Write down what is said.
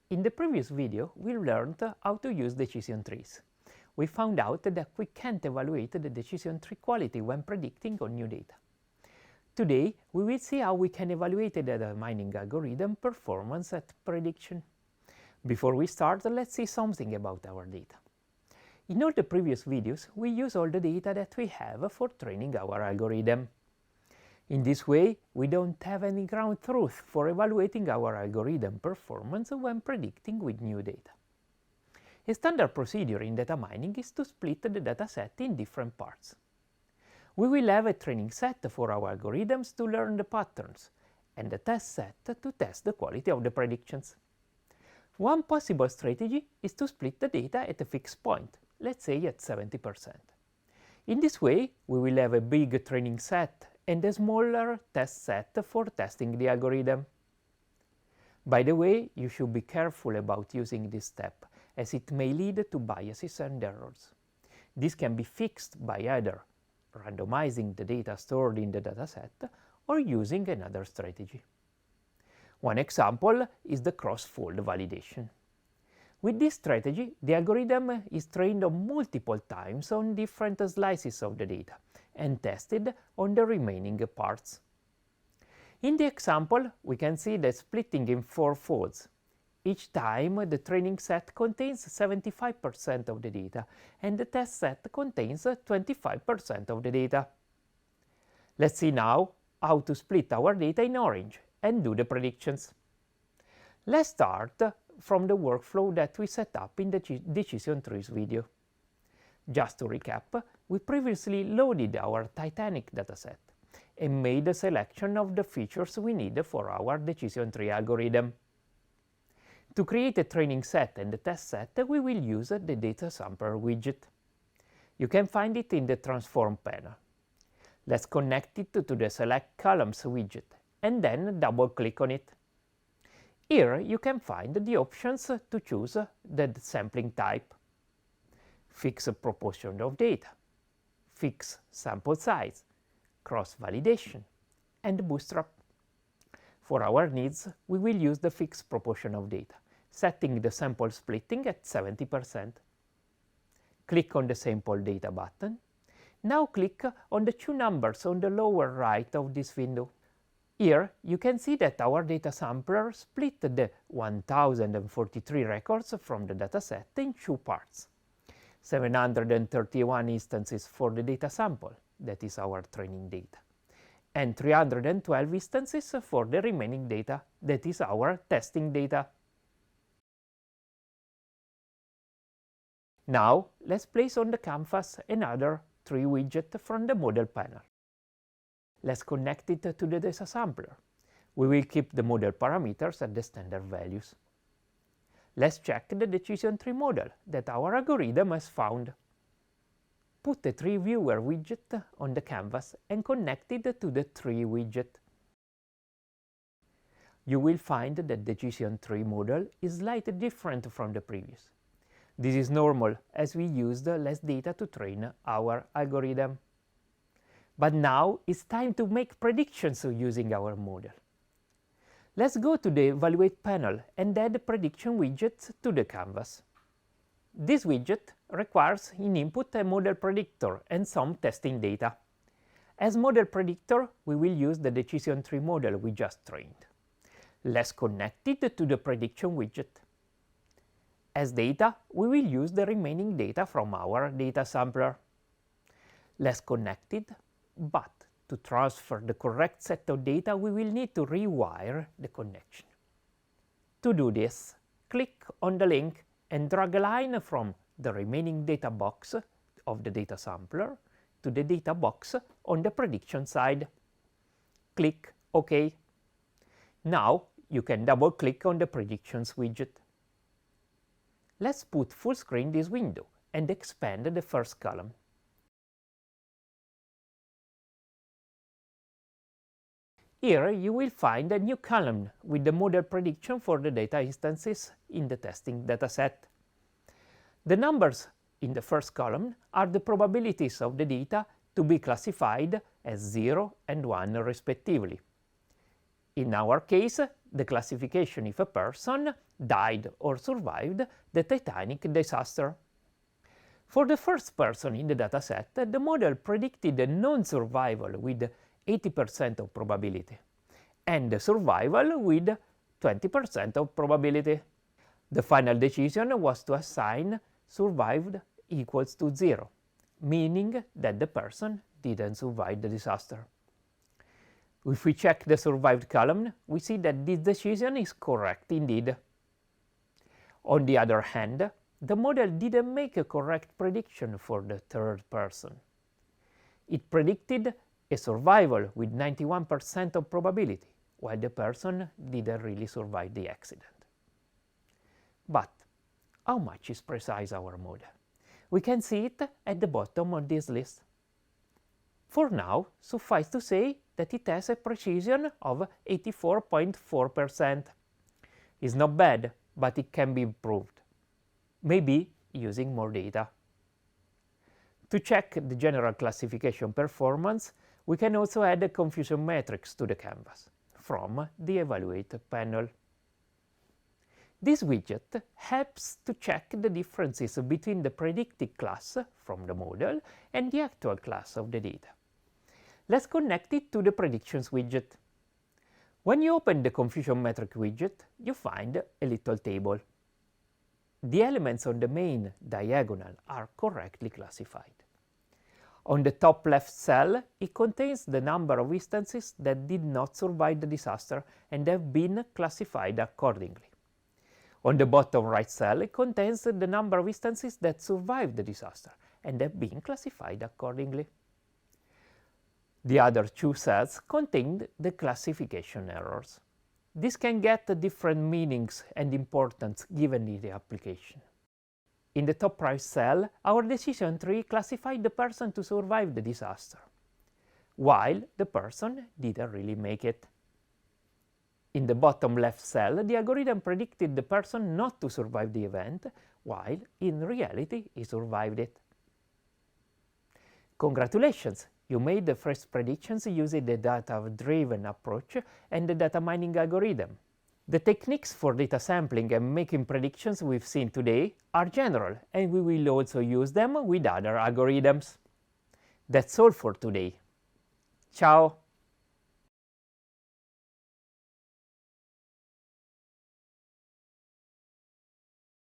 In the previous video, we learned how to use decision trees. We found out that we can't evaluate the decision tree quality when predicting on new data. Today, we will see how we can evaluate the data mining algorithm performance at prediction. Before we start, let's see something about our data. In all the previous videos, we use all the data that we have for training our algorithm. In this way, we don't have any ground truth for evaluating our algorithm performance when predicting with new data. A standard procedure in data mining is to split the dataset in different parts. We will have a training set for our algorithms to learn the patterns, and a test set to test the quality of the predictions. One possible strategy is to split the data at a fixed point, let's say at 70%. In this way, we will have a big training set and a smaller test set for testing the algorithm. By the way, you should be careful about using this step, as it may lead to biases and errors. This can be fixed by either randomizing the data stored in the dataset or using another strategy. One example is the cross-fold validation. With this strategy, the algorithm is trained on multiple times on different slices of the data and tested on the remaining parts. In the example, we can see the splitting in 4 folds. Each time, the training set contains 75% of the data, and the test set contains 25% of the data. Let's see now how to split our data in orange and do the predictions. Let's start from the workflow that we set up in the decision trees video. Just to recap, we previously loaded our Titanic dataset and made a selection of the features we need for our decision tree algorithm. To create a training set and a test set, we will use the data sampler widget. You can find it in the transform panel. Let's connect it to the select columns widget and then double-click on it. Here you can find the options to choose the sampling type, fixed proportion of data, fixed sample size, cross-validation, and bootstrap. For our needs, we will use the fixed proportion of data, setting the sample splitting at 70%. Click on the Sample Data button. Now click on the 2 numbers on the lower right of this window. Here you can see that our data sampler split the 1043 records from the dataset in 2 parts. 731 instances for the data sample, that is our training data, and 312 instances for the remaining data, that is our testing data. Now let's place on the canvas another tree widget from the model panel. Let's connect it to the data sampler. We will keep the model parameters at the standard values. Let's check the decision tree model that our algorithm has found. Put the tree viewer widget on the canvas and connect it to the tree widget. You will find that the decision tree model is slightly different from the previous. This is normal, as we used less data to train our algorithm. But now it's time to make predictions using our model. Let's go to the Evaluate panel and add the prediction widgets to the canvas. This widget requires in input a model predictor and some testing data. As model predictor, we will use the decision tree model we just trained. Let's connect it to the prediction widget. As data, we will use the remaining data from our data sampler. Let's connect it, but to transfer the correct set of data, we will need to rewire the connection. To do this, click on the link and drag a line from the remaining data box of the data sampler to the data box on the prediction side. Click OK. Now you can double-click on the predictions widget. Let's put full screen this window and expand the first column. Here you will find a new column with the model prediction for the data instances in the testing dataset. The numbers in the first column are the probabilities of the data to be classified as 0 and 1 respectively. In our case, the classification if a person died or survived the Titanic disaster. For the first person in the dataset, the model predicted a non-survival with 80% of probability and the survival with 20% of probability. The final decision was to assign survived equals to 0, meaning that the person didn't survive the disaster. If we check the survived column, we see that this decision is correct indeed. On the other hand, the model didn't make a correct prediction for the third person. It predicted a survival with 91% of probability, while the person didn't really survive the accident. But how much is precise our model? We can see it at the bottom of this list. For now, suffice to say that it has a precision of 84.4%. It's not bad, but it can be improved, maybe using more data. To check the general classification performance, we can also add a confusion matrix to the canvas from the Evaluate panel. This widget helps to check the differences between the predicted class from the model and the actual class of the data. Let's connect it to the predictions widget. When you open the confusion metric widget, you find a little table. The elements on the main diagonal are correctly classified. On the top left cell, it contains the number of instances that did not survive the disaster and have been classified accordingly. On the bottom right cell, it contains the number of instances that survived the disaster and have been classified accordingly. The other two cells contain the classification errors. This can get different meanings and importance given the application. In the top right cell, our decision tree classified the person to survive the disaster, while the person didn't really make it. In the bottom left cell, the algorithm predicted the person not to survive the event, while in reality he survived it. Congratulations! You made the first predictions using the data-driven approach and the data mining algorithm. The techniques for data sampling and making predictions we've seen today are general, and we will also use them with other algorithms. That's all for today. Ciao!